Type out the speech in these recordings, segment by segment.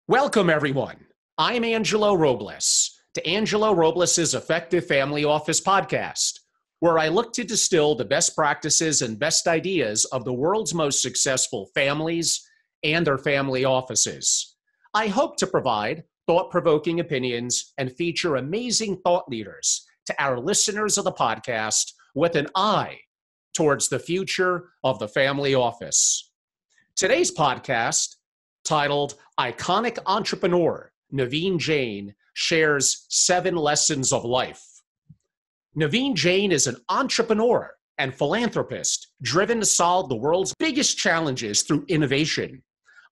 Welcome, everyone. I'm Angelo Robles to Angelo Robles' Effective Family Office podcast, where I look to distill the best practices and best ideas of the world's most successful families and their family offices. I hope to provide thought-provoking opinions and feature amazing thought leaders to our listeners of the podcast with an eye towards the future of the family office. Today's podcast, titled Iconic Entrepreneur, Naveen Jain shares 7 lessons of life. Naveen Jain is an entrepreneur and philanthropist driven to solve the world's biggest challenges through innovation.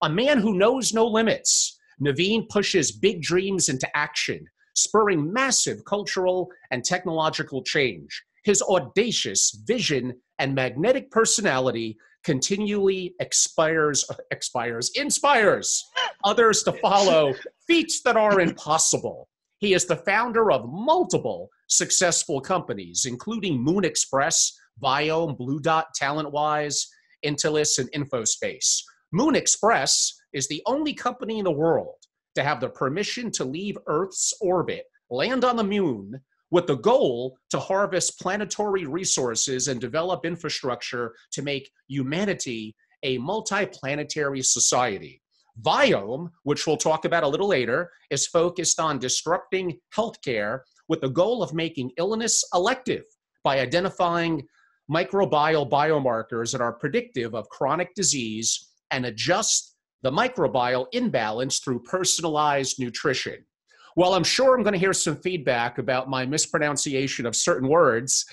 A man who knows no limits, Naveen pushes big dreams into action, spurring massive cultural and technological change. His audacious vision and magnetic personality continually inspires others to follow feats that are impossible. He is the founder of multiple successful companies, including Moon Express, Viome, Blue Dot, TalentWise, Intellis, and InfoSpace. Moon Express is the only company in the world to have the permission to leave Earth's orbit, land on the moon, with the goal to harvest planetary resources and develop infrastructure to make humanity a multi-planetary society. Viome, which we'll talk about a little later, is focused on disrupting healthcare with the goal of making illness elective by identifying microbial biomarkers that are predictive of chronic disease and adjust the microbial imbalance through personalized nutrition. Well, I'm sure I'm going to hear some feedback about my mispronunciation of certain words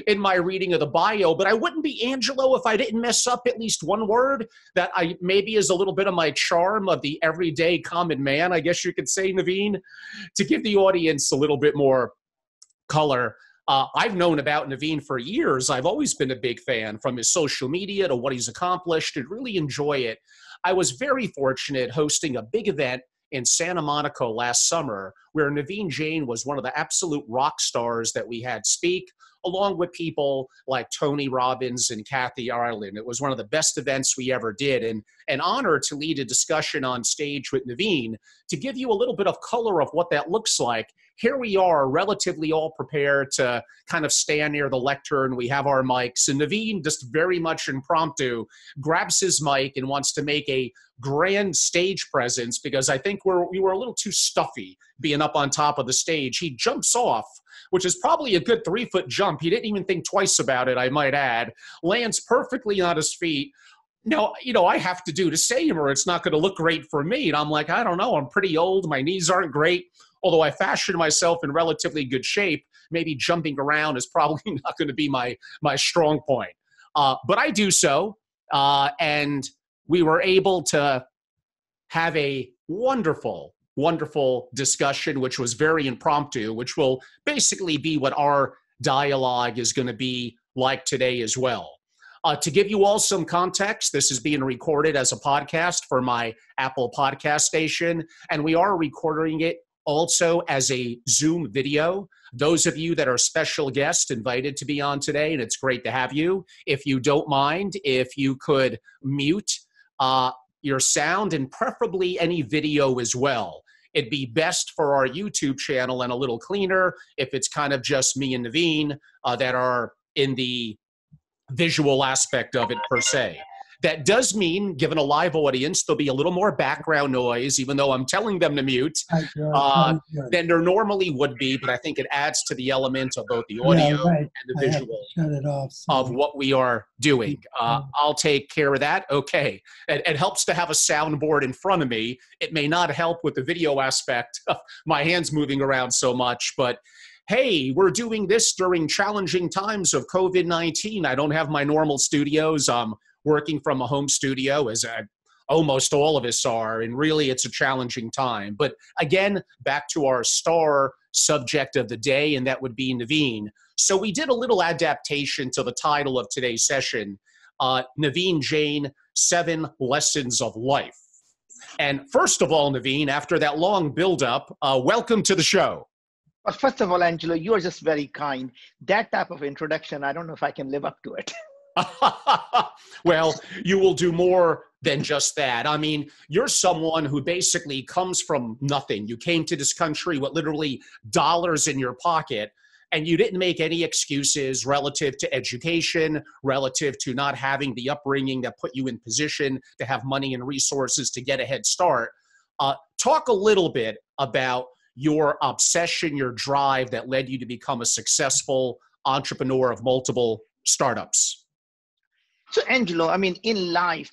in my reading of the bio, but I wouldn't be Angelo if I didn't mess up at least one word that I maybe is a little bit of my charm of the everyday common man, I guess you could say, Naveen, to give the audience a little bit more color. I've known about Naveen for years. I've always been a big fan, from his social media to what he's accomplished, and really enjoy it. I was very fortunate hosting a big event in Santa Monica last summer, where Naveen Jain was one of the absolute rock stars that we had speak, along with people like Tony Robbins and Kathy Ireland. It was one of the best events we ever did, and an honor to lead a discussion on stage with Naveen. To give you a little bit of color of what that looks like, here we are, relatively all prepared to kind of stand near the lectern. We have our mics, and Naveen, just very much impromptu, grabs his mic and wants to make a grand stage presence, because I think we were a little too stuffy being up on top of the stage. He jumps off, which is probably a good 3-foot jump. He didn't even think twice about it, I might add. Lands perfectly on his feet. Now, I have to do the same or it's not going to look great for me. And I'm like, I don't know. I'm pretty old. My knees aren't great. Although I fashioned myself in relatively good shape, maybe jumping around is probably not going to be my strong point. But I do so. And we were able to have a wonderful discussion, which was very impromptu, which will basically be what our dialogue is going to be like today as well. To give you all some context, this is being recorded as a podcast for my Apple podcast station, and we are recording it also as a Zoom video. Those of you that are special guests invited to be on today, and it's great to have you. If you don't mind, if you could mute your sound and preferably any video as well. It'd be best for our YouTube channel and a little cleaner if it's kind of just me and Naveen that are in the visual aspect of it per se. That does mean, given a live audience, there'll be a little more background noise, even though I'm telling them to mute, than there normally would be. But I think it adds to the element of both the audio and the visual of what we are doing. I'll take care of that. Okay. It helps to have a soundboard in front of me. It may not help with the video aspect of my hands moving around so much, but hey, we're doing this during challenging times of COVID-19. I don't have my normal studios. I'm working from a home studio, as almost all of us are, and really it's a challenging time. But again, back to our star subject of the day, and that would be Naveen. So we did a little adaptation to the title of today's session, Naveen Jain, 7 Lessons of Life. And first of all, Naveen, after that long buildup, welcome to the show. Well, first of all, Angelo, you are just very kind. That type of introduction, I don't know if I can live up to it. Well, you will do more than just that. I mean, you're someone who basically comes from nothing. You came to this country with literally dollars in your pocket, and you didn't make any excuses relative to education, relative to not having the upbringing that put you in position to have money and resources to get a head start. Talk a little bit about your obsession, your drive that led you to become a successful entrepreneur of multiple startups. So, Angelo, I mean, in life,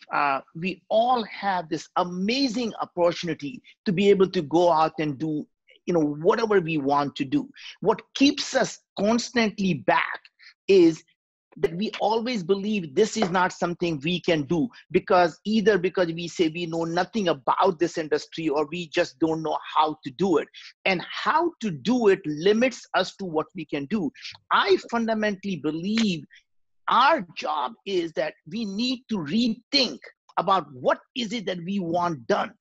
we all have this amazing opportunity to be able to go out and do, whatever we want to do. What keeps us constantly back is that we always believe this is not something we can do, because either because we say we know nothing about this industry, or we just don't know how to do it. And how to do it limits us to what we can do. I fundamentally believe our job is that we need to rethink about what is it that we want done.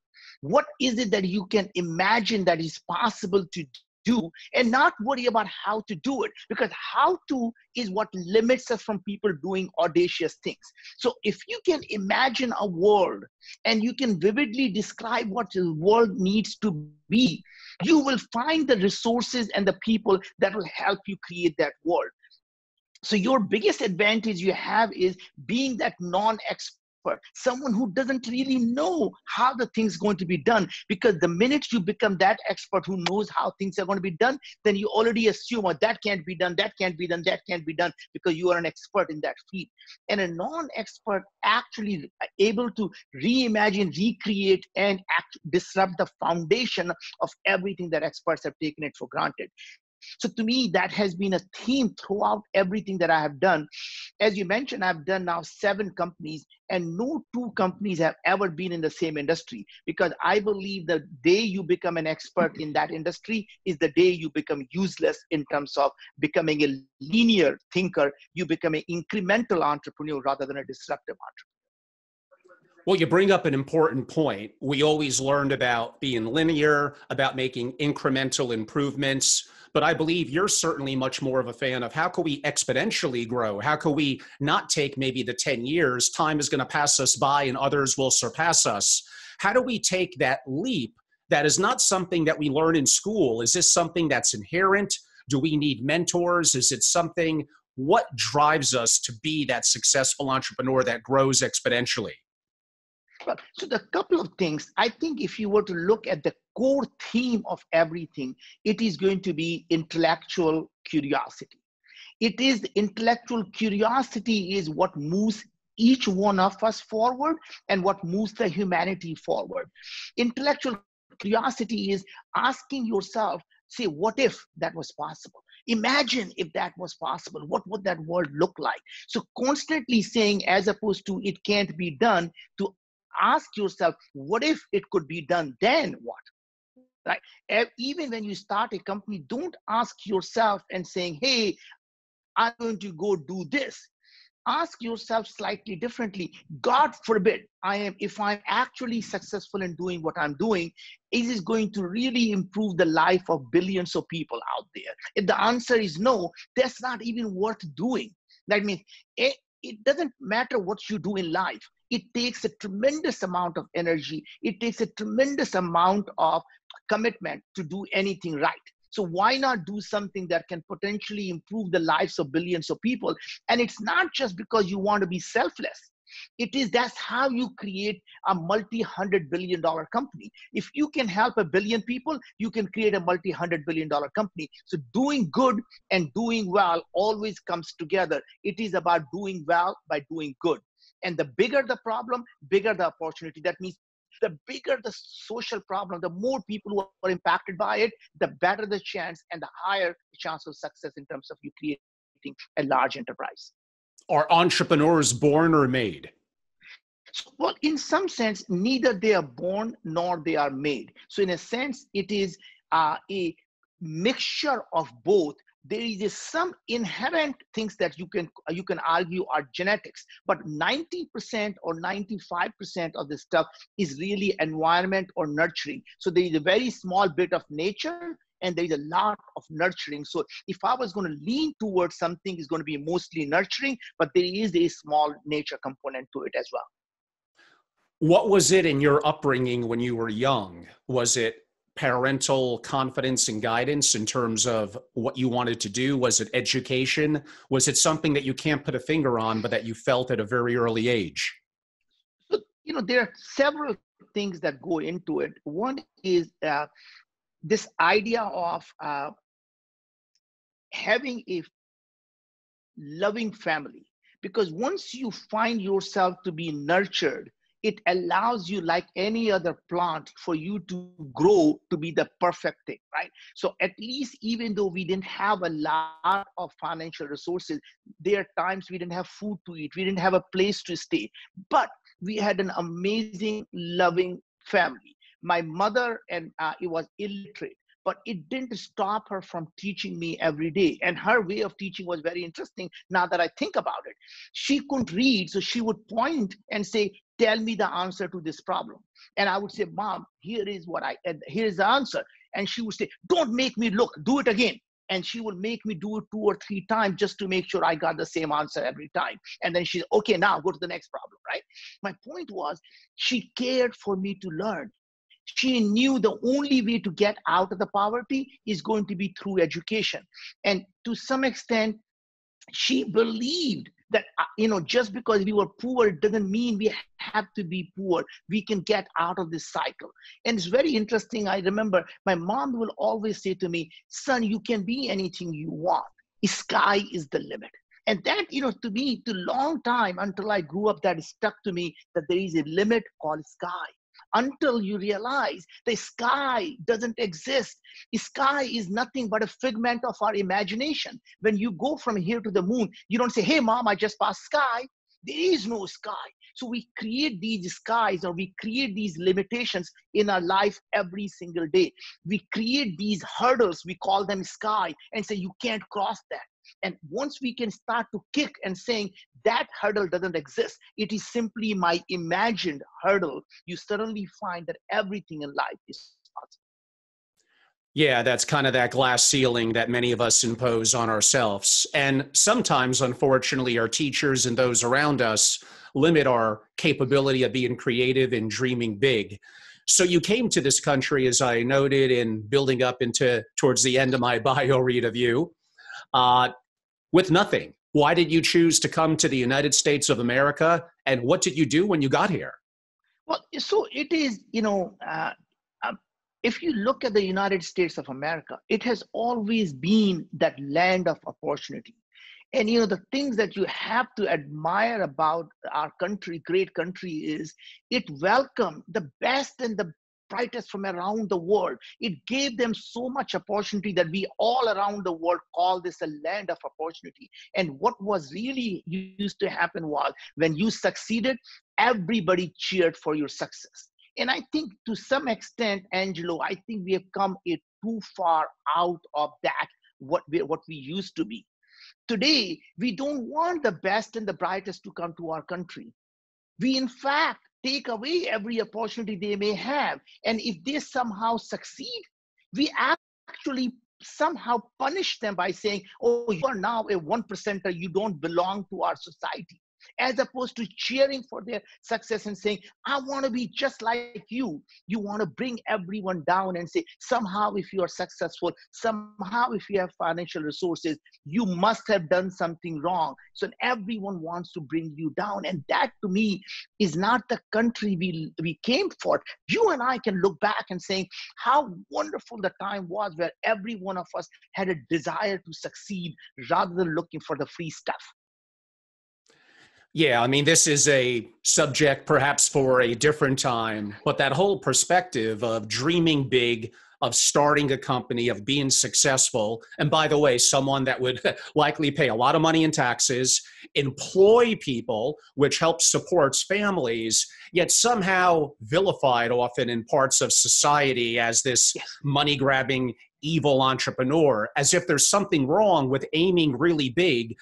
What is it that you can imagine that is possible to do, and not worry about how to do it, because how to is what limits us from people doing audacious things. So if you can imagine a world and you can vividly describe what the world needs to be, you will find the resources and the people that will help you create that world. So your biggest advantage you have is being that non-expert, someone who doesn't really know how the thing's going to be done. Because the minute you become that expert who knows how things are going to be done, then you already assume, oh, that can't be done, that can't be done, that can't be done, because you are an expert in that field. And a non-expert actually able to reimagine, recreate, and disrupt the foundation of everything that experts have taken it for granted. So to me, that has been a theme throughout everything that I have done. As you mentioned, I've done now 7 companies, and no 2 companies have ever been in the same industry, because I believe the day you become an expert in that industry is the day you become useless in terms of becoming a linear thinker. You become an incremental entrepreneur rather than a disruptive entrepreneur. Well, you bring up an important point. We always learned about being linear, about making incremental improvements, but I believe you're certainly much more of a fan of how can we exponentially grow? How can we not take maybe the 10 years? Time is going to pass us by and others will surpass us. How do we take that leap that is not something that we learn in school? Is this something that's inherent? Do we need mentors? Is it something, what drives us to be that successful entrepreneur that grows exponentially? Well, so the couple of things, I think if you were to look at the core theme of everything, it is going to be intellectual curiosity. It is intellectual curiosity is what moves each one of us forward and what moves the humanity forward. Intellectual curiosity is asking yourself, say, what if that was possible? Imagine if that was possible, what would that world look like? So constantly saying, as opposed to it can't be done, to ask yourself, what if it could be done? Then what? Right? Even when you start a company, don't ask yourself and saying, hey, I'm going to go do this. Ask yourself slightly differently. God forbid, if I'm actually successful in doing what I'm doing, is it going to really improve the life of billions of people out there? If the answer is no, that's not even worth doing. That means it doesn't matter what you do in life. It takes a tremendous amount of energy. It takes a tremendous amount of commitment to do anything right. So why not do something that can potentially improve the lives of billions of people? And it's not just because you want to be selfless. That's how you create a multi-$100 billion company. If you can help a billion people, you can create a multi-$100 billion company. So doing good and doing well always comes together. It is about doing well by doing good. And the bigger the problem, bigger the opportunity. That means the bigger the social problem, the more people who are impacted by it, the better the chance and the higher the chance of success in terms of you creating a large enterprise. Are entrepreneurs born or made? So, well, in some sense, neither they are born nor they are made. So in a sense, it is a mixture of both. There is some inherent things that you can argue are genetics, but 90% or 95% of the stuff is really environment or nurturing. So there is a very small bit of nature and there is a lot of nurturing. So if I was going to lean towards something, it's going to be mostly nurturing, but there is a small nature component to it as well. What was it in your upbringing when you were young? Was it parental confidence and guidance in terms of what you wanted to do? Was it education? Was it something that you can't put a finger on, but that you felt at a very early age? So, there are several things that go into it. One is this idea of having a loving family, because once you find yourself to be nurtured, it allows you, like any other plant, for you to grow to be the perfect thing, right? So at least, even though we didn't have a lot of financial resources, there are times we didn't have food to eat, we didn't have a place to stay, but we had an amazing, loving family. My mother, and it was illiterate, but it didn't stop her from teaching me every day. And her way of teaching was very interesting now that I think about it. She couldn't read, so she would point and say, tell me the answer to this problem. And I would say, Mom, here's the answer. And she would say, don't make me look, do it again. And she would make me do it 2 or 3 times just to make sure I got the same answer every time. And then she's, okay, now go to the next problem, right? My point was, she cared for me to learn. She knew the only way to get out of the poverty is going to be through education. And to some extent, she believed that, just because we were poor, it doesn't mean we have to be poor. We can get out of this cycle. And it's very interesting. I remember my mom will always say to me, son, you can be anything you want. Sky is the limit. And that, to me, to long time until I grew up, that stuck to me, that there is a limit called sky. Until you realize the sky doesn't exist. Sky is nothing but a figment of our imagination. When you go from here to the moon, you don't say, hey, Mom, I just passed sky. There is no sky. So we create these skies, or we create these limitations in our life every single day. We create these hurdles, we call them sky, and say, you can't cross that. And once we can start to kick and saying that hurdle doesn't exist, it is simply my imagined hurdle, you suddenly find that everything in life is possible. Yeah, that's kind of that glass ceiling that many of us impose on ourselves. And sometimes, unfortunately, our teachers and those around us limit our capability of being creative and dreaming big. So you came to this country, as I noted, in building up into towards the end of my bio read of you, with nothing. Why did you choose to come to the United States of America? And what did you do when you got here? Well, so it is, if you look at the United States of America, it has always been that land of opportunity. And, the things that you have to admire about our country, great country, is it welcomed the best and the brightest from around the world. It gave them so much opportunity that we all around the world call this a land of opportunity. And what was really used to happen was, when you succeeded, everybody cheered for your success. And I think to some extent, Angelo, I think we have come too far out of that, what we used to be. Today, we don't want the best and the brightest to come to our country. We, in fact, take away every opportunity they may have. And if they somehow succeed, we actually somehow punish them by saying, oh, you are now a 1%er, you don't belong to our society. As opposed to cheering for their success and saying, I want to be just like you. You want to bring everyone down and say, somehow if you are successful, somehow if you have financial resources, you must have done something wrong. So everyone wants to bring you down. And that, to me, is not the country we came for. You and I can look back and say how wonderful the time was, where every one of us had a desire to succeed rather than looking for the free stuff. Yeah, I mean, this is a subject perhaps for a different time, but that whole perspective of dreaming big, of starting a company, of being successful, and by the way, someone that would likely pay a lot of money in taxes, employ people, which helps supports families, yet somehow vilified often in parts of society as this money-grabbing evil entrepreneur, as if there's something wrong with aiming really big.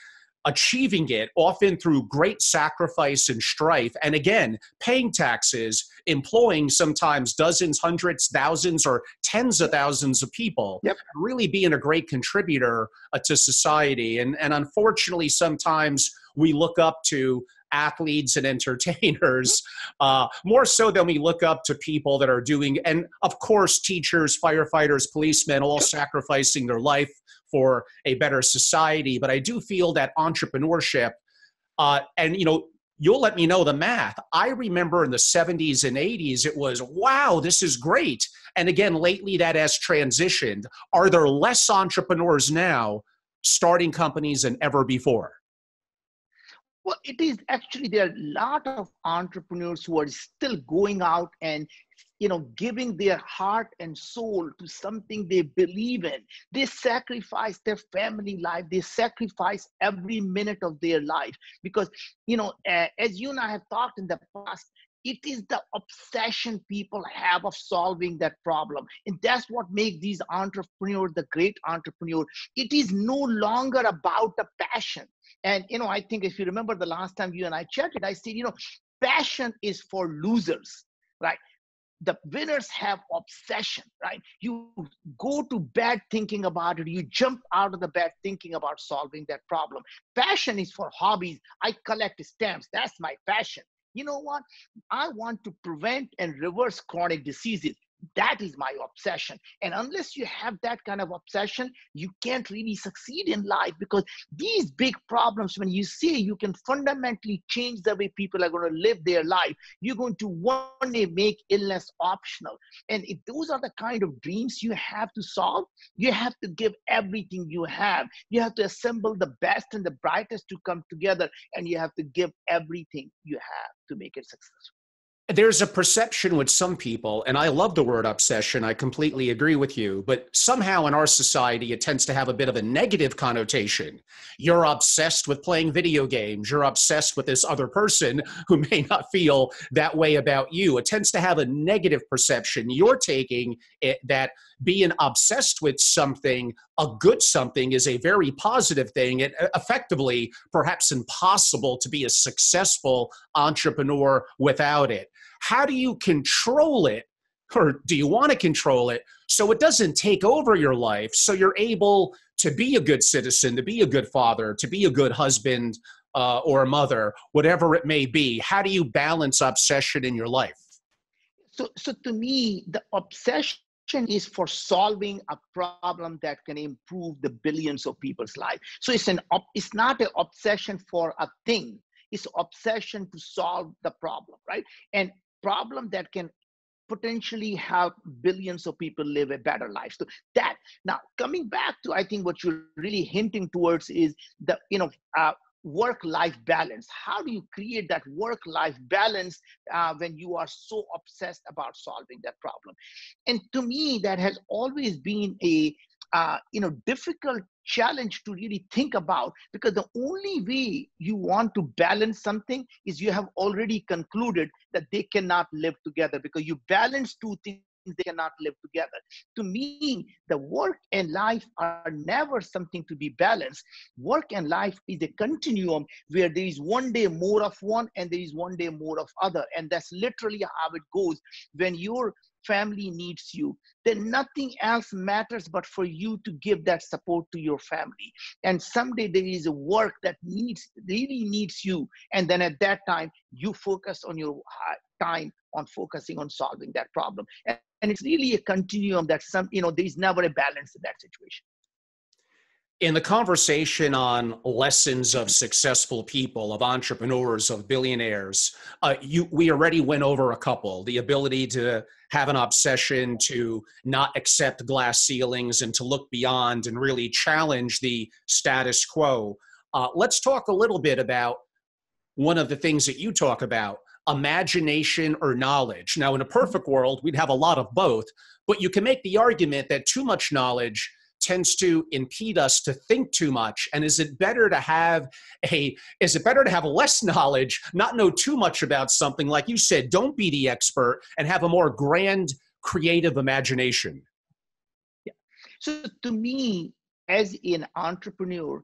achieving it often through great sacrifice and strife. And again, paying taxes, employing sometimes dozens, hundreds, thousands, or tens of thousands of people, Yep. really being a great contributor to society. And unfortunately, sometimes we look up to athletes and entertainers more so than we look up to people that are doing, and of course, teachers, firefighters, policemen, all sacrificing their life for a better society. But I do feel that entrepreneurship, and you'll let me know the math. I remember in the 70s and 80s, it was, wow, this is great. And again, lately that has transitioned. Are there less entrepreneurs now starting companies than ever before? Well, it is actually, there are a lot of entrepreneurs who are still going out and giving their heart and soul to something they believe in. They sacrifice their family life. They sacrifice every minute of their life because, as you and I have talked in the past, it is the obsession people have of solving that problem. And that's what makes these entrepreneurs the great entrepreneur. It is no longer about the passion. And, I think if you remember the last time you and I chatted, I said, passion is for losers, right? The winners have obsession, right? You go to bed thinking about it. You jump out of the bed thinking about solving that problem. Passion is for hobbies. I collect stamps. That's my passion. You know what? I want to prevent and reverse chronic diseases. That is my obsession. And unless you have that kind of obsession, you can't really succeed in life, because these big problems, when you see you can fundamentally change the way people are going to live their life, you're going to one day make illness optional. And if those are the kind of dreams you have to solve, you have to give everything you have. You have to assemble the best and the brightest to come together, and you have to give everything you have to make it successful. There's a perception with some people, and I love the word obsession. I completely agree with you. But somehow in our society, it tends to have a bit of a negative connotation. You're obsessed with playing video games. You're obsessed with this other person who may not feel that way about you. It tends to have a negative perception. You're taking it that being obsessed with something, a good something, is a very positive thing. It effectively, perhaps impossible to be a successful entrepreneur without it. How do you control it, or do you want to control it so it doesn't take over your life, so you're able to be a good citizen, to be a good father, to be a good husband or a mother, whatever it may be? How do you balance obsession in your life? So to me, the obsession is for solving a problem that can improve the billions of people's life. So it's not an obsession for a thing. It's obsession to solve the problem, right? And problem that can potentially help billions of people live a better life. So that, now coming back to, I think what you're really hinting towards is the work-life balance. How do you create that work-life balance when you are so obsessed about solving that problem? And to me, that has always been a difficult challenge to really think about, because the only way you want to balance something is you have already concluded that they cannot live together, because you balance two things, they cannot live together. To me, the work and life are never something to be balanced. Work and life is a continuum where there is one day more of one and there is one day more of other. And that's literally how it goes. When your family needs you, then nothing else matters but for you to give that support to your family. And someday there is a work that really needs you. And then at that time, you focus on your time on focusing on solving that problem. And it's really a continuum that there's never a balance in that situation. In the conversation on lessons of successful people, of entrepreneurs, of billionaires, we already went over a couple. The ability to have an obsession, to not accept glass ceilings, and to look beyond and really challenge the status quo. Let's talk a little bit about one of the things that you talk about, imagination or knowledge. Now, in a perfect world, we'd have a lot of both, but you can make the argument that too much knowledge tends to impede us to think too much. And is it better to have less knowledge, not know too much about something? Like you said, don't be the expert, and have a more grand, creative imagination. Yeah. So to me, as an entrepreneur,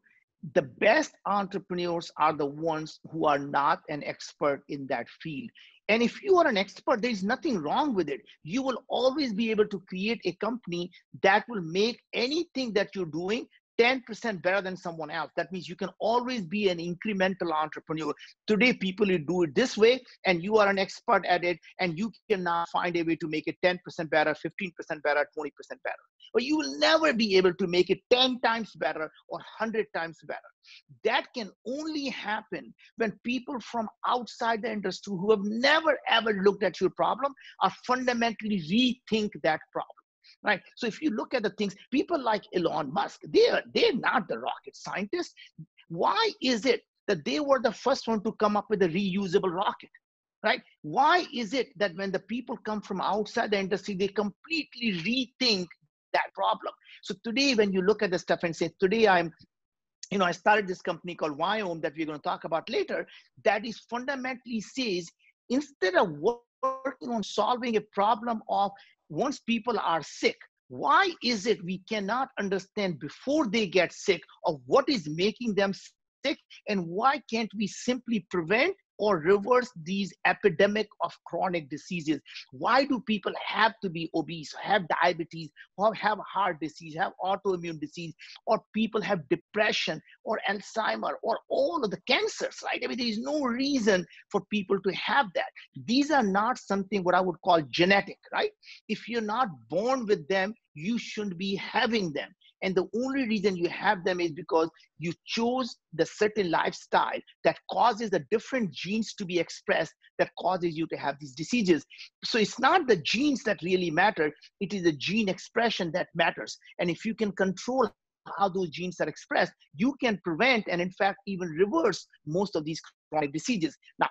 The best entrepreneurs are the ones who are not an expert in that field. And if you are an expert, there is nothing wrong with it. You will always be able to create a company that will make anything that you're doing 10% better than someone else. That means you can always be an incremental entrepreneur. Today, people will do it this way, and you are an expert at it, and you can now find a way to make it 10% better, 15% better, 20% better. But you will never be able to make it 10 times better or 100 times better. That can only happen when people from outside the industry who have never ever looked at your problem are fundamentally rethink that problem. Right. So if you look at the things, people like Elon Musk, they're not the rocket scientists. Why is it that they were the first one to come up with a reusable rocket? Right? Why is it that when the people come from outside the industry, they completely rethink that problem? So today, when you look at the stuff and say, today I started this company called Viome that we're going to talk about later, that is fundamentally says, instead of working on solving a problem of once people are sick, why is it we cannot understand before they get sick of what is making them sick, and why can't we simply prevent or reverse these epidemic of chronic diseases? Why do people have to be obese, have diabetes, or have heart disease, have autoimmune disease, or people have depression or Alzheimer or all of the cancers, right? I mean, there is no reason for people to have that. These are not something what I would call genetic, right? If you're not born with them, you shouldn't be having them. And the only reason you have them is because you chose the certain lifestyle that causes the different genes to be expressed that causes you to have these diseases. So it's not the genes that really matter. It is the gene expression that matters. And if you can control how those genes are expressed, you can prevent and in fact even reverse most of these chronic diseases. Now,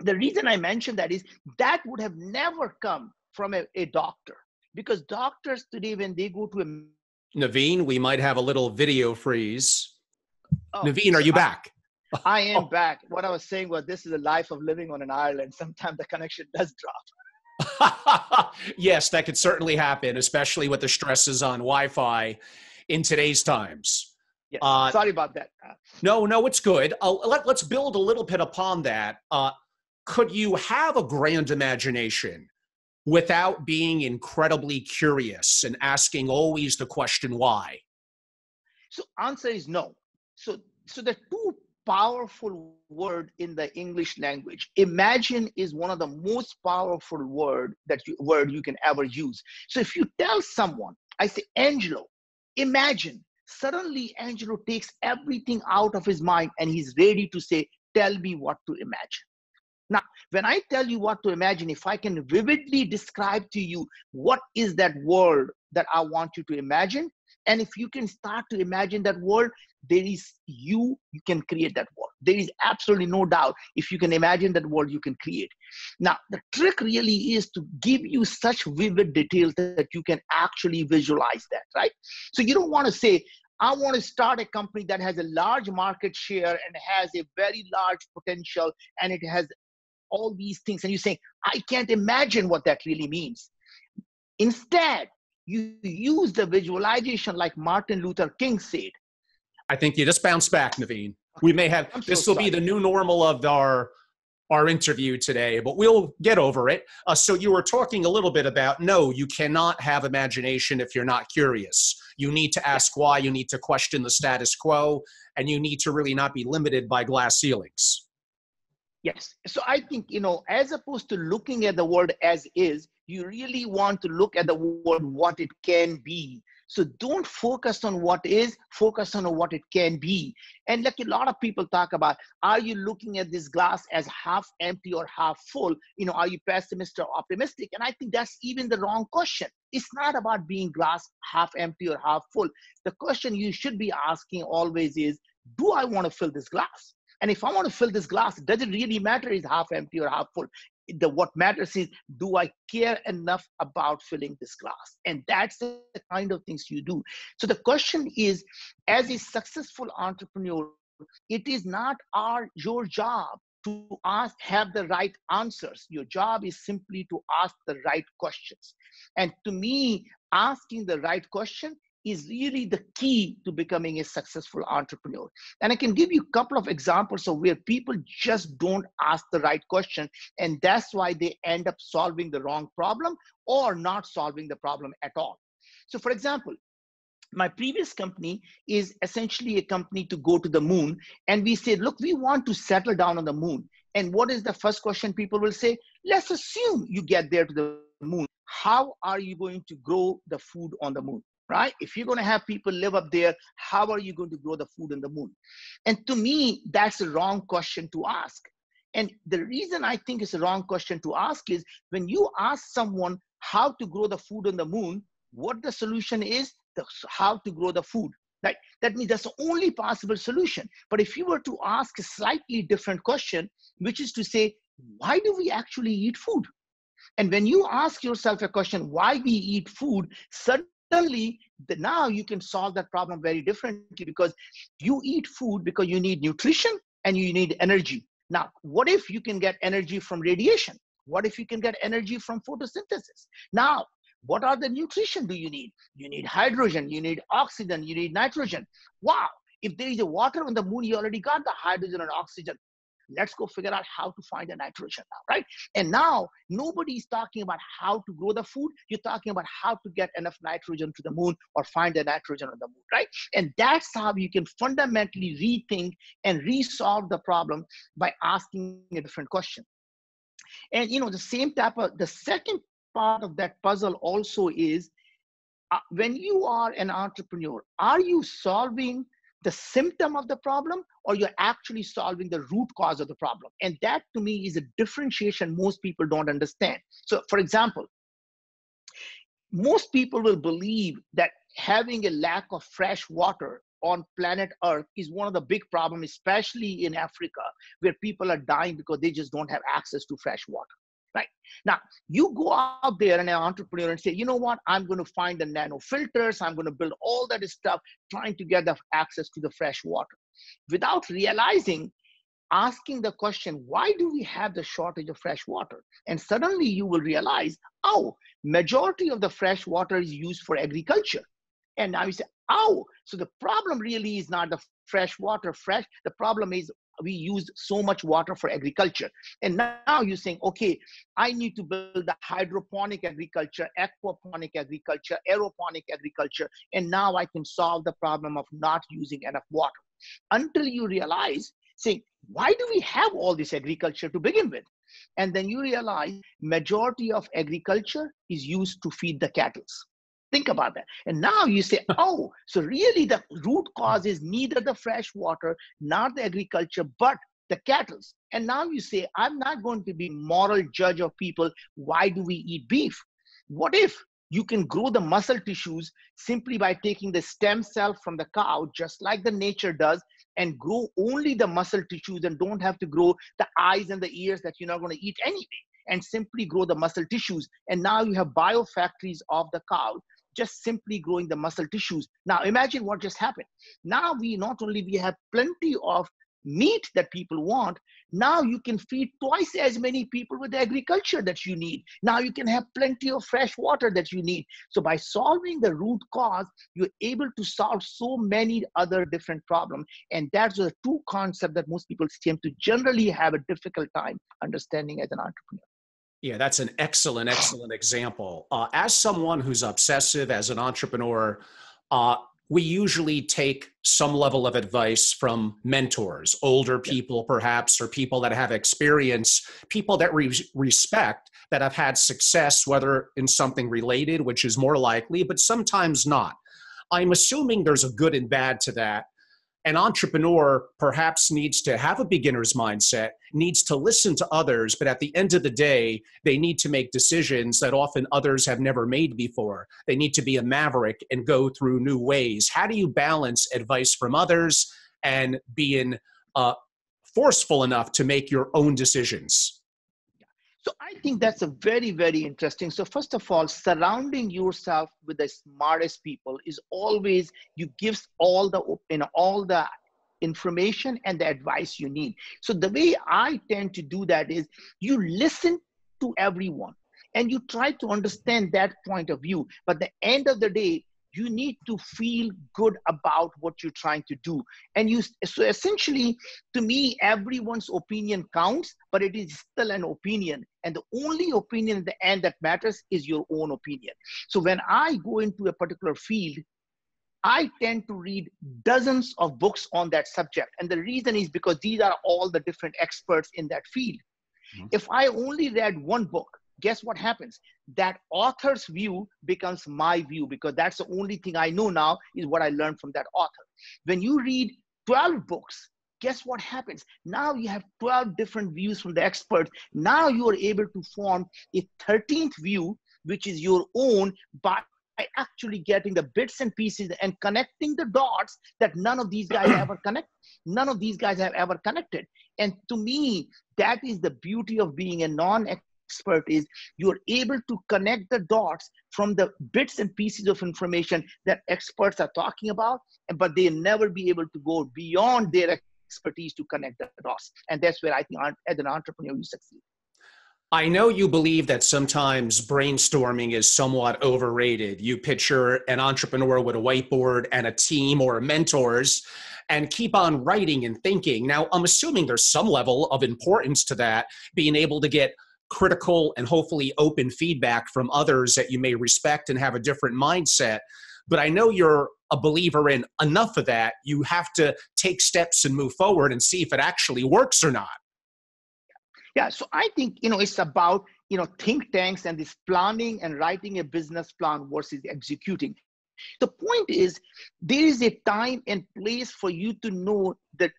the reason I mentioned that is that would have never come from a doctor, because doctors today, when they go to a Naveen, we might have a little video freeze. oh, Naveen, are so you back? I am Oh. back. What I was saying was this is the life of living on an island. Sometimes the connection does drop. Yes, that could certainly happen, especially with the stresses on Wi-Fi in today's times. Yes. Uh, Sorry about that. no, it's good. Let's build a little bit upon that. Could you have a grand imagination without being incredibly curious and asking always the question why? So answer is no. So the two powerful word in the English language. Imagine is one of the most powerful word you can ever use. So if you tell someone, I say, Angelo, imagine, suddenly Angelo takes everything out of his mind and he's ready to say, tell me what to imagine. Now, when I tell you what to imagine, if I can vividly describe to you what is that world that I want you to imagine, and if you can start to imagine that world, there is you can create that world. There is absolutely no doubt. If you can imagine that world, you can create. Now, the trick really is to give you such vivid details that you can actually visualize that, right? So you don't want to say, I want to start a company that has a large market share and has a very large potential and it has all these things. And you're saying, I can't imagine what that really means. Instead, you use the visualization like Martin Luther King said. I think you just bounced back, Naveen. Okay. We may have, this will be the new normal of our interview today, but we'll get over it. So you were talking a little bit about, no, you cannot have imagination if you're not curious. You need to ask why, you need to question the status quo, and you need to really not be limited by glass ceilings. Yes. So I think, as opposed to looking at the world as is, you really want to look at the world what it can be. So don't focus on what is, focus on what it can be. And like a lot of people talk about, are you looking at this glass as half empty or half full? Are you pessimistic or optimistic? And I think that's even the wrong question. It's not about being glass half empty or half full. The question you should be asking always is, do I want to fill this glass? And if I want to fill this glass, does it really matter is half empty or half full? What matters is, do I care enough about filling this glass? And that's the kind of things you do. So the question is, as a successful entrepreneur, it is not your job to have the right answers. Your job is simply to ask the right questions. And to me, asking the right question is really the key to becoming a successful entrepreneur. And I can give you a couple of examples of where people just don't ask the right question, and that's why they end up solving the wrong problem or not solving the problem at all. So for example, my previous company is essentially a company to go to the moon. And we said, look, we want to settle down on the moon. And what is the first question people will say? Let's assume you get there to the moon. How are you going to grow the food on the moon? Right? If you're going to have people live up there, how are you going to grow the food on the moon? And to me, that's the wrong question to ask. And the reason I think it's a wrong question to ask is when you ask someone how to grow the food on the moon, what the solution is, how to grow the food. Right? That means that's the only possible solution. But if you were to ask a slightly different question, which is to say, why do we actually eat food? And when you ask yourself a question, why we eat food, suddenly now you can solve that problem very differently, because you eat food because you need nutrition and you need energy. Now, what if you can get energy from radiation? What if you can get energy from photosynthesis? Now, what are the nutrition do you need? You need hydrogen, you need oxygen, you need nitrogen. Wow, if there is a water on the moon, you already got the hydrogen and oxygen. Let's go figure out how to find the nitrogen now, right? And now nobody's talking about how to grow the food. You're talking about how to get enough nitrogen to the moon or find the nitrogen on the moon, right? And that's how you can fundamentally rethink and resolve the problem by asking a different question. And the second part of that puzzle also is when you are an entrepreneur, are you solving the symptom of the problem, or you're actually solving the root cause of the problem? And that to me is a differentiation most people don't understand. So for example, most people will believe that having a lack of fresh water on planet Earth is one of the big problems, especially in Africa, where people are dying because they just don't have access to fresh water. Right? Now, you go out there and an entrepreneur and say, you know what, I'm going to find the nano filters, I'm going to build all that stuff, trying to get the access to the fresh water. Without realizing, asking the question, why do we have the shortage of fresh water? And suddenly you will realize, oh, majority of the fresh water is used for agriculture. And now you say, oh, so the problem really is not the fresh water, the problem is we use so much water for agriculture. And now you're saying, okay, I need to build the hydroponic agriculture, aquaponic agriculture, aeroponic agriculture, and now I can solve the problem of not using enough water. Until you realize, saying, why do we have all this agriculture to begin with? And then you realize majority of agriculture is used to feed the cattle. Think about that. And now you say, oh, so really the root cause is neither the fresh water, not the agriculture, but the cattle. And now you say, I'm not going to be moral judge of people. Why do we eat beef? What if you can grow the muscle tissues simply by taking the stem cell from the cow, just like the nature does, and grow only the muscle tissues and don't have to grow the eyes and the ears that you're not going to eat anyway, and simply grow the muscle tissues. And now you have biofactories of the cow just simply growing the muscle tissues. Now imagine what just happened. Now we have plenty of meat that people want. Now you can feed twice as many people with the agriculture that you need. Now you can have plenty of fresh water that you need. So by solving the root cause, you're able to solve so many other different problems. And that's the two concepts that most people seem to generally have a difficult time understanding as an entrepreneur. Yeah, that's an excellent, excellent example. As someone who's obsessive, as an entrepreneur, we usually take some level of advice from mentors, older people perhaps, or people that have experience, people that we respect, that have had success, whether in something related, which is more likely, but sometimes not. I'm assuming there's a good and bad to that. An entrepreneur perhaps needs to have a beginner's mindset, needs to listen to others, but at the end of the day, they need to make decisions that often others have never made before. They need to be a maverick and go through new ways. How do you balance advice from others and being forceful enough to make your own decisions? So I think that's a very, very interesting. So first of all, surrounding yourself with the smartest people is always, you gives all the information and the advice you need. So the way I tend to do that is you listen to everyone and you try to understand that point of view. But at the end of the day, you need to feel good about what you're trying to do. And so essentially, to me, everyone's opinion counts, but it is still an opinion. And the only opinion in the end that matters is your own opinion. So when I go into a particular field, I tend to read dozens of books on that subject. And the reason is because these are all the different experts in that field. Mm-hmm. If I only read one book, guess what happens? That author's view becomes my view, because that's the only thing I know now is what I learned from that author. When you read 12 books, guess what happens? Now you have 12 different views from the experts. Now you are able to form a 13th view, which is your own, by actually getting the bits and pieces and connecting the dots that none of these guys have ever connected. And to me, that is the beauty of being a non-expert, is you're able to connect the dots from the bits and pieces of information that experts are talking about, but they never be able to go beyond their expertise to connect the dots. And that's where I think as an entrepreneur, you succeed. I know you believe that sometimes brainstorming is somewhat overrated. You picture an entrepreneur with a whiteboard and a team or mentors and keep on writing and thinking. Now, I'm assuming there's some level of importance to that, being able to get critical and hopefully open feedback from others that you may respect and have a different mindset. But I know you're a believer in enough of that. You have to take steps and move forward and see if it actually works or not. Yeah, so I think, it's about, think tanks and this planning and writing a business plan versus executing. The point is, there is a time and place for you to know that,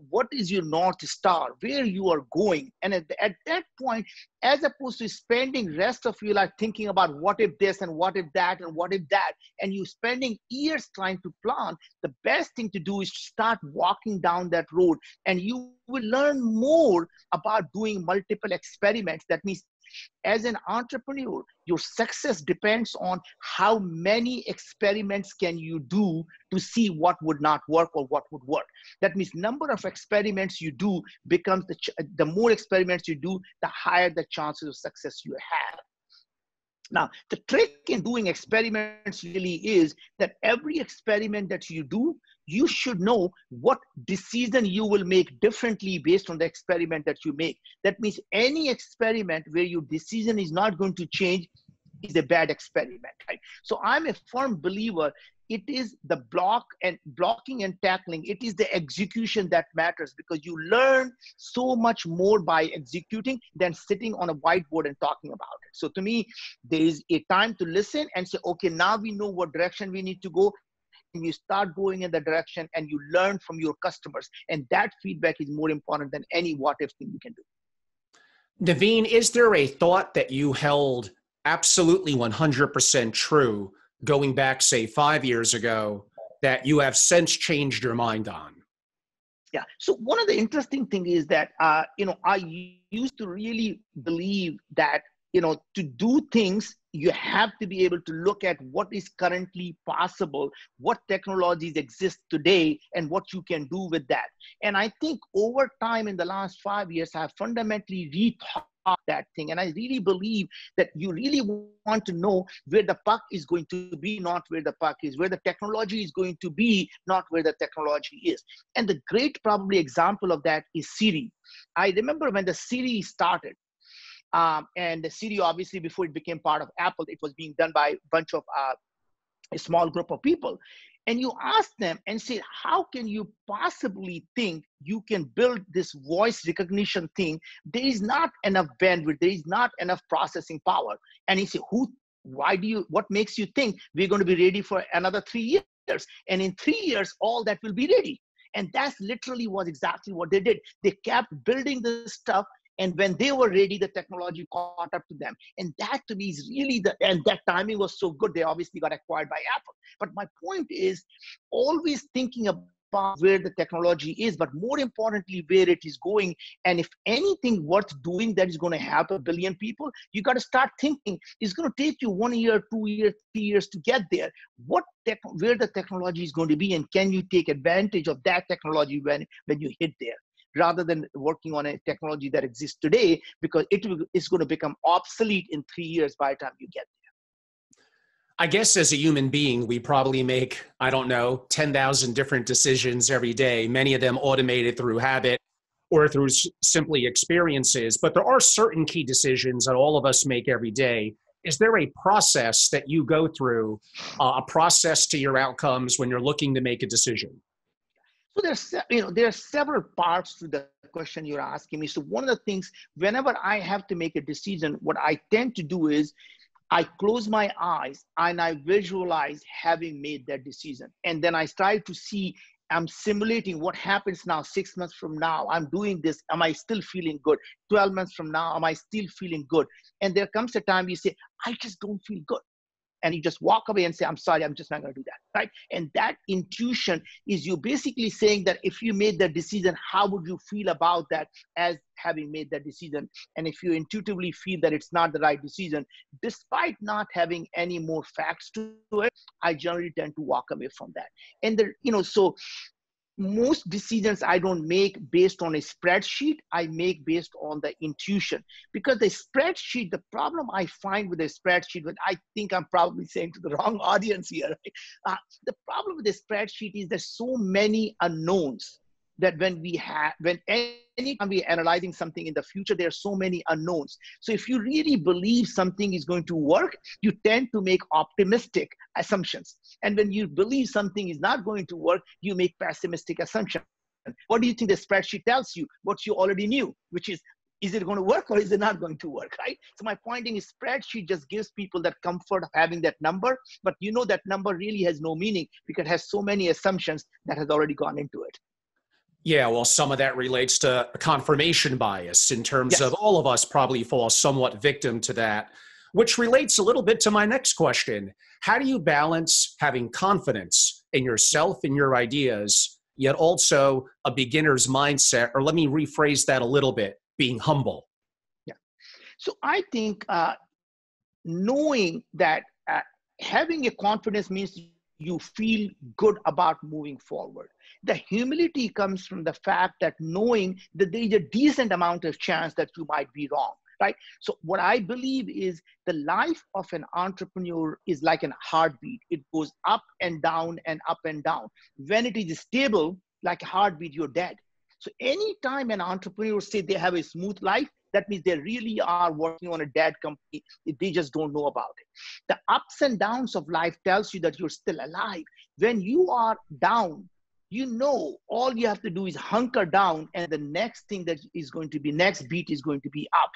what is your North Star, where you are going. And at that point, as opposed to spending rest of your life thinking about what if this and what if that and what if that, and you spending years trying to plan, the best thing to do is start walking down that road, and you will learn more about doing multiple experiments. That means, as an entrepreneur, your success depends on how many experiments can you do to see what would not work or what would work. That means number of experiments you do becomes the more experiments you do, the higher the chances of success you have. Now, the trick in doing experiments really is that every experiment that you do, you should know what decision you will make differently based on the experiment that you make. That means any experiment where your decision is not going to change is a bad experiment, right? So I'm a firm believer. It is the blocking and tackling. It is the execution that matters, because you learn so much more by executing than sitting on a whiteboard and talking about it. So to me, there is a time to listen and say, okay, now we know what direction we need to go. And you start going in the direction and you learn from your customers. And that feedback is more important than any what if thing you can do. Naveen, is there a thought that you held absolutely 100% true going back, say, 5 years ago, that you have since changed your mind on? Yeah. So one of the interesting things is that, I used to really believe that, to do things, you have to be able to look at what is currently possible, what technologies exist today, and what you can do with that. And I think over time in the last 5 years, I have fundamentally rethought that thing. And I really believe that you really want to know where the puck is going to be, not where the puck is, where the technology is going to be, not where the technology is. And the great probably example of that is Siri. I remember when the Siri started, and the Siri, obviously, before it became part of Apple, it was being done by a bunch of a small group of people. And you ask them and say, how can you possibly think you can build this voice recognition thing? There is not enough bandwidth. There is not enough processing power. And he said, what makes you think we're going to be ready for another 3 years? And in 3 years, all that will be ready. And that's literally was exactly what they did. They kept building this stuff. And when they were ready, the technology caught up to them. And that to me is really and that timing was so good. They obviously got acquired by Apple. But my point is always thinking about where the technology is, but more importantly, where it is going. And if anything worth doing that is going to help a billion people, you got to start thinking it's going to take you 1 year, 2 years, 3 years to get there. Where the technology is going to be, and can you take advantage of that technology when you hit there? Rather than working on a technology that exists today, because it's going to become obsolete in 3 years by the time you get there. I guess as a human being, we probably make, I don't know, 10,000 different decisions every day, many of them automated through habit or through simply experiences. But there are certain key decisions that all of us make every day. Is there a process that you go through, a process to your outcomes when you're looking to make a decision? So there are several parts to the question you're asking me. So one of the things, whenever I have to make a decision, what I tend to do is I close my eyes and I visualize having made that decision. And then I try to see, I'm simulating what happens now 6 months from now. I'm doing this. Am I still feeling good? 12 months from now, am I still feeling good? And there comes a time you say, I just don't feel good. And you just walk away and say, I'm sorry, I'm just not going to do that, right? And that intuition is you basically saying that if you made that decision, how would you feel about that as having made that decision? And if you intuitively feel that it's not the right decision, despite not having any more facts to it, I generally tend to walk away from that. And so most decisions I don't make based on a spreadsheet, I make based on the intuition. Because the spreadsheet, the problem I find with a spreadsheet, but I think I'm probably saying to the wrong audience here, right? The problem with the spreadsheet is there's so many unknowns that when anytime we're analyzing something in the future, there are so many unknowns. So if you really believe something is going to work, you tend to make optimistic assumptions. And when you believe something is not going to work, you make pessimistic assumptions. What do you think the spreadsheet tells you? What you already knew, which is it going to work or is it not going to work, right? So my pointing is spreadsheet just gives people that comfort of having that number, but that number really has no meaning because it has so many assumptions that has already gone into it. Yeah, well, some of that relates to confirmation bias in terms of Yes. all of us probably fall somewhat victim to that, which relates a little bit to my next question. How do you balance having confidence in yourself and your ideas, yet also a beginner's mindset? Or let me rephrase that a little bit, being humble. Yeah. So I think knowing that having a confidence means you feel good about moving forward. The humility comes from the fact that knowing that there is a decent amount of chance that you might be wrong, right? So what I believe is the life of an entrepreneur is like a heartbeat. It goes up and down and up and down. When it is stable, like a heartbeat, you're dead. So anytime an entrepreneur say they have a smooth life, that means they really are working on a dead company. They just don't know about it. The ups and downs of life tells you that you're still alive. When you are down, all you have to do is hunker down, and the next thing that is going to be next beat is going to be up.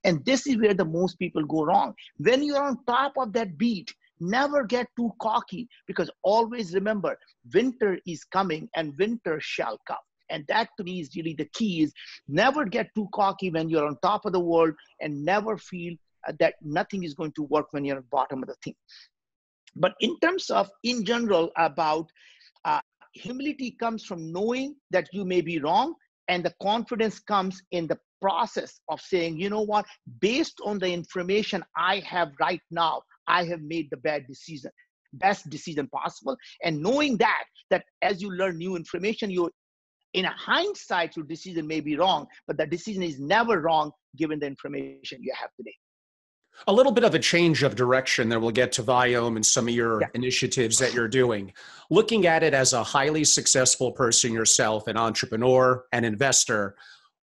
And this is where the most people go wrong. When you're on top of that beat, never get too cocky, because always remember, winter is coming and winter shall come. And that to me is really the key, is never get too cocky when you're on top of the world, and never feel that nothing is going to work when you're at the bottom of the thing. But in terms of, in general, about humility comes from knowing that you may be wrong, and the confidence comes in the process of saying, you know what, based on the information I have right now, I have made the best decision possible. And knowing that as you learn new information, you in a hindsight, your decision may be wrong, but the decision is never wrong given the information you have today. A little bit of a change of direction, then we'll get to Viome and some of Yeah. your initiatives that you're doing. Looking at it as a highly successful person yourself, an entrepreneur, an investor,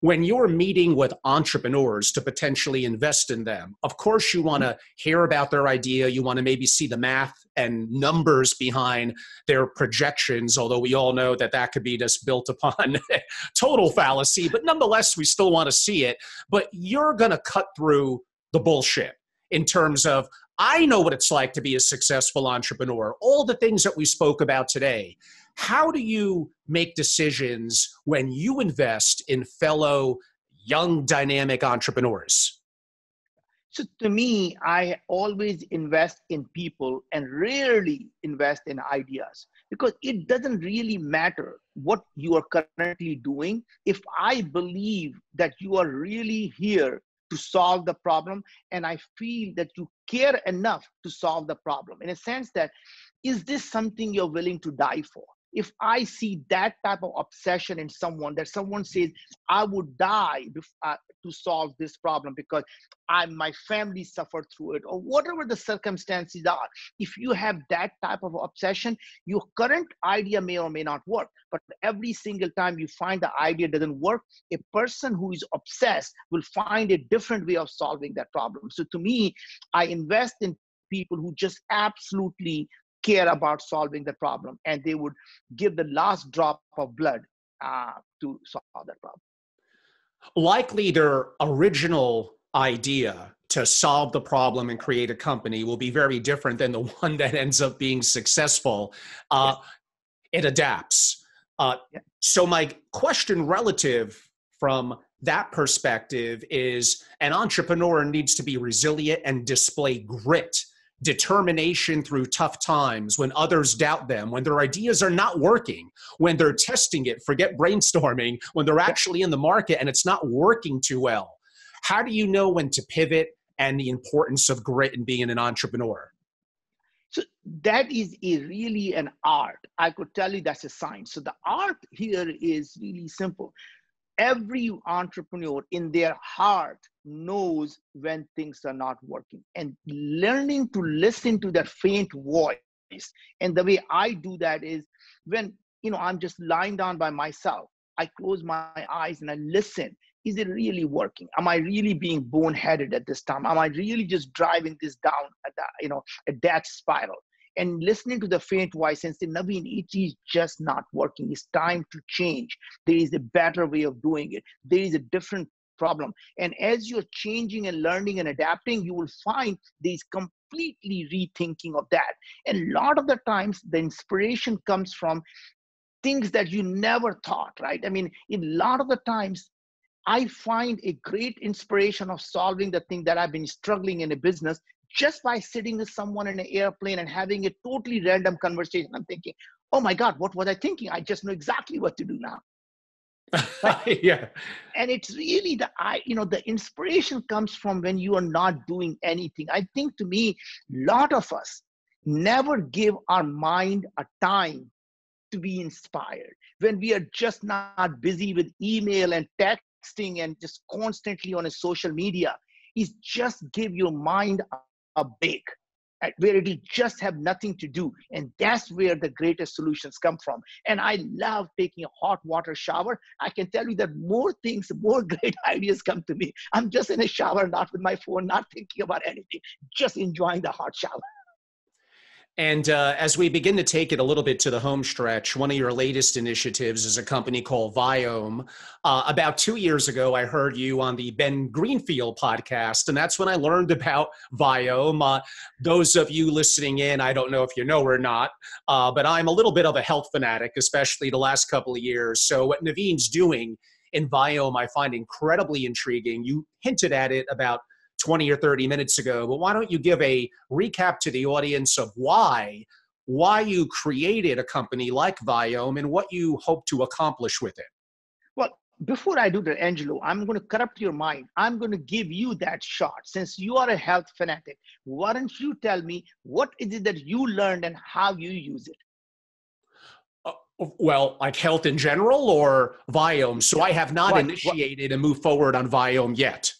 when you're meeting with entrepreneurs to potentially invest in them, of course you want to hear about their idea. You want to maybe see the math and numbers behind their projections, although we all know that that could be just built upon total fallacy. But nonetheless, we still want to see it. But you're going to cut through the bullshit in terms of, I know what it's like to be a successful entrepreneur, all the things that we spoke about today. How do you make decisions when you invest in fellow young, dynamic entrepreneurs? So to me, I always invest in people and rarely invest in ideas, because it doesn't really matter what you are currently doing. If I believe that you are really here to solve the problem, and I feel that you care enough to solve the problem, in a sense that, is this something you're willing to die for? If I see that type of obsession in someone, that someone says, I would die to solve this problem because my family suffered through it, or whatever the circumstances are. If you have that type of obsession, your current idea may or may not work. But every single time you find the idea doesn't work, a person who is obsessed will find a different way of solving that problem. So to me, I invest in people who just absolutely care about solving the problem, and they would give the last drop of blood to solve that problem. Likely their original idea to solve the problem and create a company will be very different than the one that ends up being successful. Yes. It adapts. Yeah. So my question relative from that perspective is an entrepreneur needs to be resilient and display grit, determination through tough times when others doubt them, when their ideas are not working, when they're testing it, forget brainstorming, when they're actually in the market and it's not working too well. How do you know when to pivot and the importance of grit in being an entrepreneur? So that is really an art. I could tell you that's a science. So the art here is really simple. Every entrepreneur in their heart knows when things are not working, and learning to listen to that faint voice. And the way I do that is when, I'm just lying down by myself, I close my eyes and I listen. Is it really working? Am I really being boneheaded at this time? Am I really just driving this down a death spiral? And listening to the faint voice and say, Naveen, it is just not working. It's time to change. There is a better way of doing it. There is a different problem. And as you're changing and learning and adapting, you will find there's completely rethinking of that. And a lot of the times, the inspiration comes from things that you never thought, right? I mean, in a lot of the times, I find a great inspiration of solving the thing that I've been struggling in a business just by sitting with someone in an airplane and having a totally random conversation. I'm thinking, oh my God, what was I thinking? I just know exactly what to do now. Right? Yeah. And it's really the inspiration comes from when you are not doing anything. I think, to me, a lot of us never give our mind a time to be inspired. When we are just not busy with email and texting and just constantly on a social media, is just give your mind a break, where it will just have nothing to do. And that's where the greatest solutions come from. And I love taking a hot water shower. I can tell you that more great ideas come to me. I'm just in a shower, not with my phone, not thinking about anything, just enjoying the hot shower. And as we begin to take it a little bit to the home stretch, one of your latest initiatives is a company called Viome. About 2 years ago, I heard you on the Ben Greenfield podcast, and that's when I learned about Viome. Those of you listening in, I don't know if you know or not, but I'm a little bit of a health fanatic, especially the last couple of years. So what Naveen's doing in Viome, I find incredibly intriguing. You hinted at it about 20 or 30 minutes ago, but why don't you give a recap to the audience of why you created a company like Viome and what you hope to accomplish with it? Well, before I do that, Angelo, I'm going to corrupt your mind. I'm going to give you that shot. Since you are a health fanatic, why don't you tell me what is it that you learned and how you use it? Well, like health in general or Viome? So I have not initiated and moved forward on Viome yet.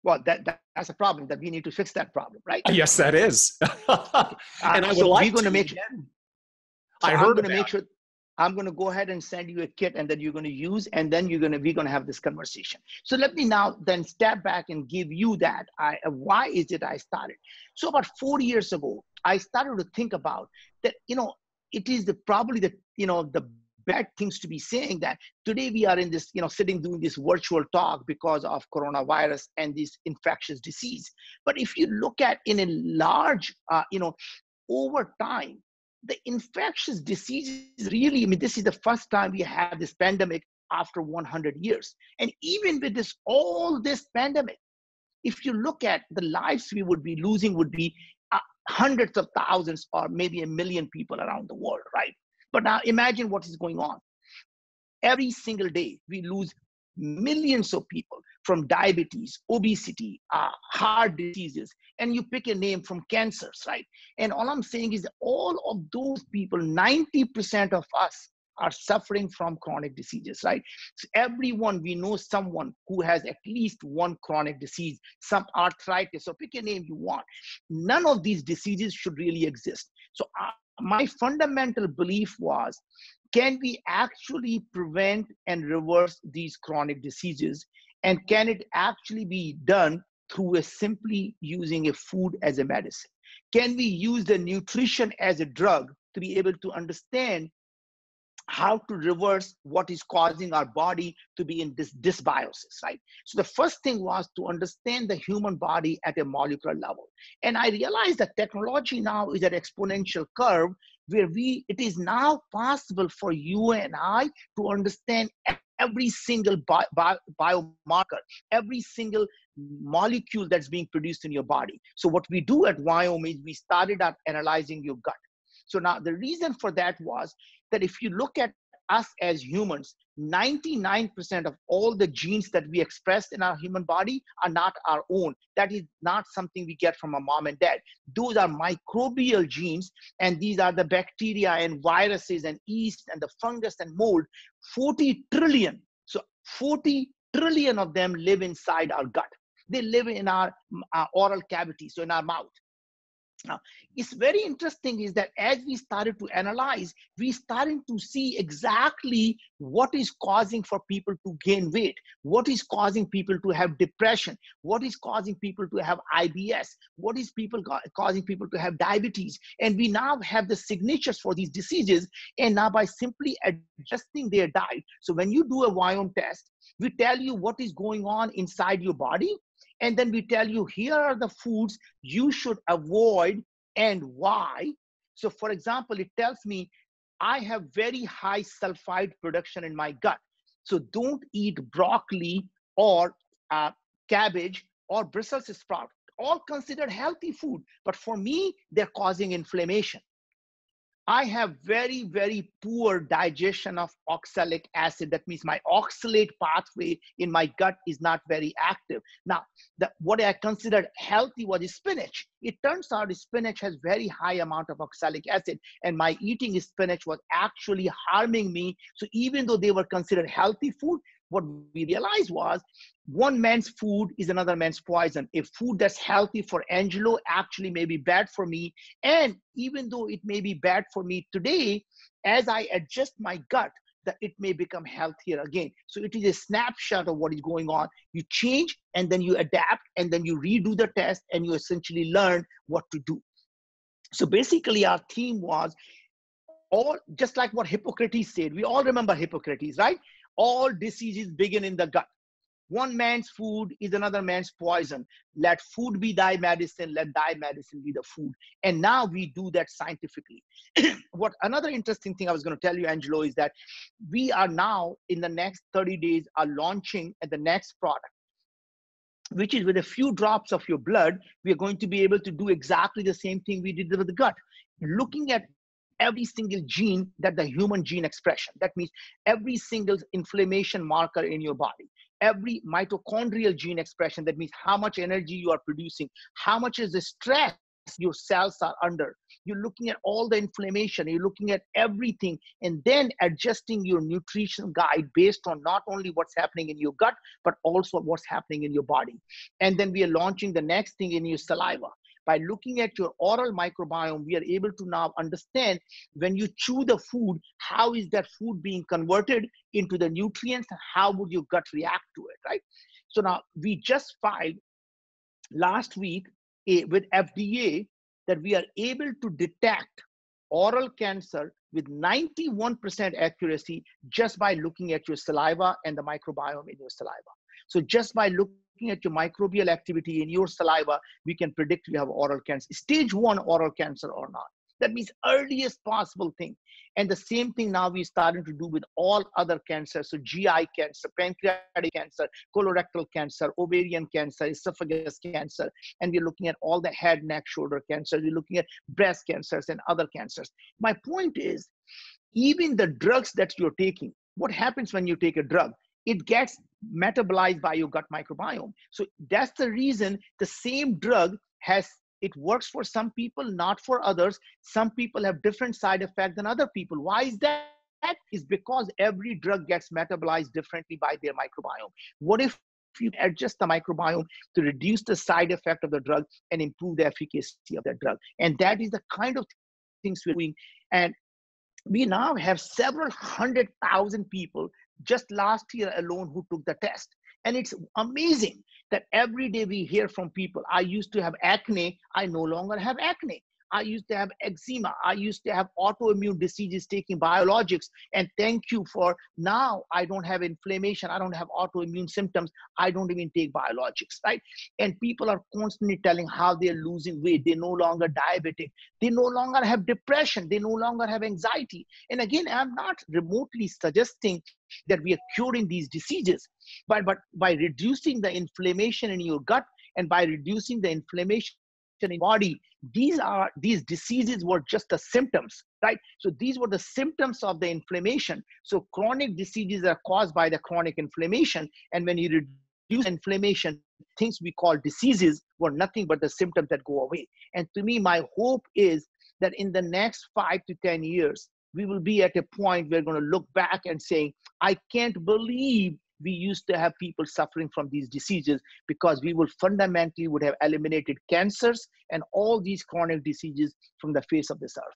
Well, that's a problem that we need to fix that problem, right? Yes, that is. And I would like to make sure. I'm going to go ahead and send you a kit, and then you're going to use, and then we're going to have this conversation. So let me now then step back and give you that. Why is it I started? So about 4 years ago, I started to think about that. It is probably the bad things to be saying that today we are in this, sitting doing this virtual talk because of coronavirus and this infectious disease. But if you look at in a large, over time, the infectious disease really, this is the first time we have this pandemic after 100 years. And even with all this pandemic, if you look at the lives we would be losing would be hundreds of thousands or maybe 1 million people around the world, right? But now imagine what is going on. Every single day, we lose millions of people from diabetes, obesity, heart diseases, and you pick a name, from cancers, right? And all I'm saying is that all of those people, 90% of us are suffering from chronic diseases, right? So everyone, we know someone who has at least one chronic disease, some arthritis, or pick a name you want. None of these diseases should really exist. So my fundamental belief was, can we actually prevent and reverse these chronic diseases? And can it actually be done through a simply using a food as a medicine? Can we use the nutrition as a drug to be able to understand how to reverse what is causing our body to be in this dysbiosis, right? So the first thing was to understand the human body at a molecular level. And I realized that technology now is at exponential curve where it is now possible for you and I to understand every single biomarker, every single molecule that's being produced in your body. So what we do at Wyoming is we started out analyzing your gut. So now the reason for that was that if you look at us as humans, 99% of all the genes that we express in our human body are not our own. That is not something we get from our mom and dad. Those are microbial genes, and these are the bacteria and viruses and yeast and the fungus and mold. 40 trillion. So 40 trillion of them live inside our gut. They live in our oral cavity, so in our mouth. Now, it's very interesting is that as we started to analyze, we started to see exactly what is causing for people to gain weight, what is causing people to have depression, what is causing people to have IBS, what is causing people to have diabetes. And we now have the signatures for these diseases. And now by simply adjusting their diet. So when you do a Wyoming test, we tell you what is going on inside your body. And then we tell you, here are the foods you should avoid and why. So for example, it tells me I have very high sulfide production in my gut. So don't eat broccoli or cabbage or Brussels sprout, all considered healthy food. But for me, they're causing inflammation. I have very, very poor digestion of oxalic acid. That means my oxalate pathway in my gut is not very active. Now, what I considered healthy was spinach. It turns out spinach has very high amount of oxalic acid, and my eating spinach was actually harming me. So even though they were considered healthy food, what we realized was one man's food is another man's poison. A food that's healthy for Angelo actually may be bad for me. And even though it may be bad for me today, as I adjust my gut, that it may become healthier again. So it is a snapshot of what is going on. You change and then you adapt and then you redo the test and you essentially learn what to do. So basically our theme was all just like what Hippocrates said. We all remember Hippocrates, right? All diseases begin in the gut. One man's food is another man's poison. Let food be thy medicine. Let thy medicine be the food. And now we do that scientifically. What another interesting thing I was going to tell you, Angelo, is that we are now in the next 30 days are launching the next product, which is with a few drops of your blood, we are going to be able to do exactly the same thing we did with the gut, looking at every single gene that the human gene expression. That means every single inflammation marker in your body, every mitochondrial gene expression. That means how much energy you are producing, how much is the stress your cells are under. You're looking at all the inflammation, you're looking at everything, and then adjusting your nutrition guide based on not only what's happening in your gut, but also what's happening in your body. And then we are launching the next thing in your saliva. By looking at your oral microbiome, we are able to now understand when you chew the food, how is that food being converted into the nutrients? How would your gut react to it, right? So now we just filed last week with FDA that we are able to detect oral cancer with 91% accuracy just by looking at your saliva and the microbiome in your saliva. So just by looking at your microbial activity in your saliva, we can predict you have oral cancer, stage 1 oral cancer or not. That means earliest possible thing. And the same thing now we're starting to do with all other cancers. So GI cancer, pancreatic cancer, colorectal cancer, ovarian cancer, esophagus cancer. And we're looking at all the head, neck, shoulder cancers. We're looking at breast cancers and other cancers. My point is, even the drugs that you're taking, what happens when you take a drug? It gets metabolized by your gut microbiome. So that's the reason the same drug it works for some people, not for others. Some people have different side effects than other people. Why is that? is because every drug gets metabolized differently by their microbiome. What if you adjust the microbiome to reduce the side effect of the drug and improve the efficacy of that drug? And that is the kind of things we're doing. And we now have several 100,000 people just last year alone who took the test. And it's amazing that every day we hear from people, I used to have acne, I no longer have acne. I used to have eczema. I used to have autoimmune diseases taking biologics. And thank you for now, I don't have inflammation. I don't have autoimmune symptoms. I don't even take biologics, right? And people are constantly telling how they're losing weight. They're no longer diabetic. They no longer have depression. They no longer have anxiety. And again, I'm not remotely suggesting that we are curing these diseases, but by reducing the inflammation in your gut and by reducing the inflammation in body, these diseases were just the symptoms, right? So these were the symptoms of the inflammation. So chronic diseases are caused by the chronic inflammation, and when you reduce inflammation, things we call diseases were nothing but the symptoms that go away. And to me, my hope is that in the next 5 to 10 years, we will be at a point where we're going to look back and say, I can't believe we used to have people suffering from these diseases, because we will fundamentally would have eliminated cancers and all these chronic diseases from the face of this earth.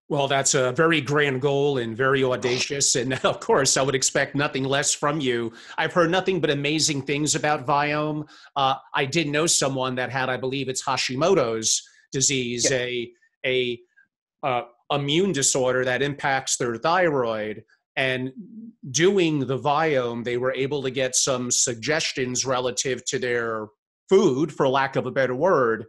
Well, that's a very grand goal and very audacious. And of course, I would expect nothing less from you. I've heard nothing but amazing things about Viome. I did know someone that had, I believe it's Hashimoto's disease, Yeah. a immune disorder that impacts their thyroid. And doing the Viome, they were able to get some suggestions relative to their food, for lack of a better word.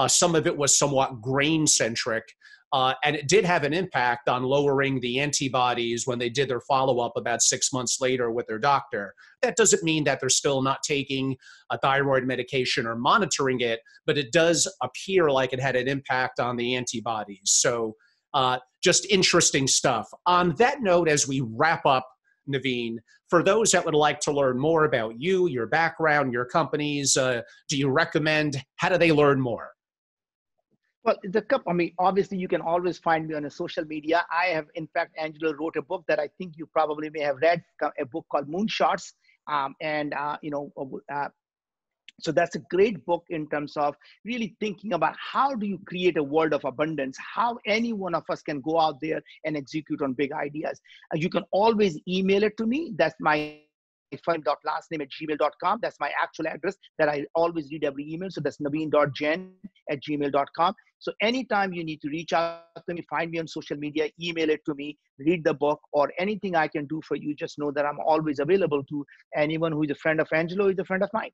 Some of it was somewhat grain-centric, and it did have an impact on lowering the antibodies when they did their follow-up about 6 months later with their doctor. That doesn't mean that they're still not taking a thyroid medication or monitoring it, but it does appear like it had an impact on the antibodies. So just interesting stuff. On that note, as we wrap up, Naveen, for those that would like to learn more about you, your background, your companies, do you recommend, how do they learn more? Well, I mean, obviously, you can always find me on a social media. I have, in fact, Angelo wrote a book that I think you probably may have read, a book called Moonshots. So that's a great book in terms of really thinking about how do you create a world of abundance, how any one of us can go out there and execute on big ideas. You can always email it to me. That's my firm.lastname@gmail.com. That's my actual address that I always read every email. So that's naveen.jain@gmail.com. So anytime you need to reach out to me, find me on social media, email it to me, read the book, or anything I can do for you, just know that I'm always available to anyone who is a friend of Angelo, is a friend of mine.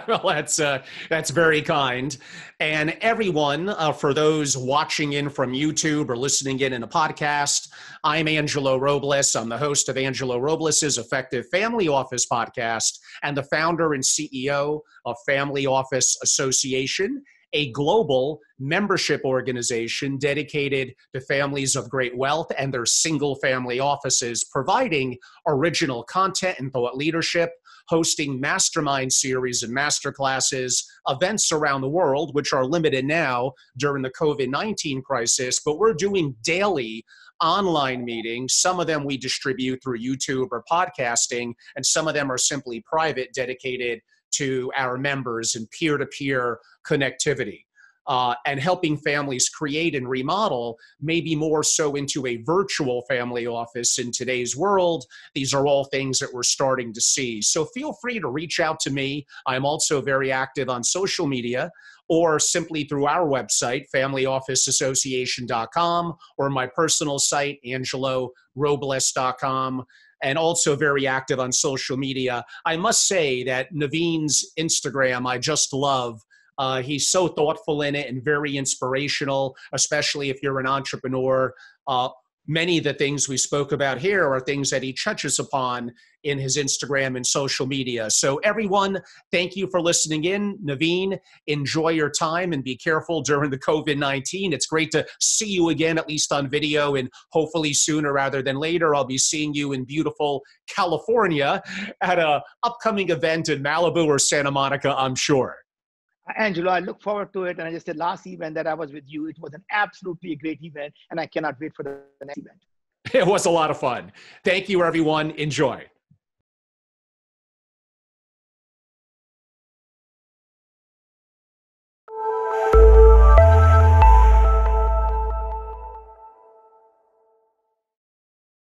Well, that's very kind. And everyone, for those watching in from YouTube or listening in a podcast, I'm Angelo Robles. I'm the host of Angelo Robles' Effective Family Office podcast and the founder and CEO of Family Office Association, a global membership organization dedicated to families of great wealth and their single family offices, providing original content and thought leadership, hosting mastermind series and masterclasses, events around the world, which are limited now during the COVID-19 crisis, but we're doing daily online meetings. Some of them we distribute through YouTube or podcasting, and some of them are simply private, dedicated to our members and peer-to-peer connectivity. And helping families create and remodel, maybe more so into a virtual family office in today's world. These are all things that we're starting to see. So feel free to reach out to me. I'm also very active on social media, or simply through our website, familyofficeassociation.com, or my personal site, angelorobles.com. And also very active on social media. I must say that Naveen's Instagram, I just love. He's so thoughtful in it and very inspirational, especially if you're an entrepreneur. Many of the things we spoke about here are things that he touches upon in his Instagram and social media. So everyone, thank you for listening in. Naveen, enjoy your time and be careful during the COVID-19. It's great to see you again, at least on video, and hopefully sooner rather than later, I'll be seeing you in beautiful California at an upcoming event in Malibu or Santa Monica, I'm sure. Angelo, I look forward to it. And I just said last event that I was with you, it was an absolutely great event, and I cannot wait for the next event. It was a lot of fun. Thank you, everyone. Enjoy.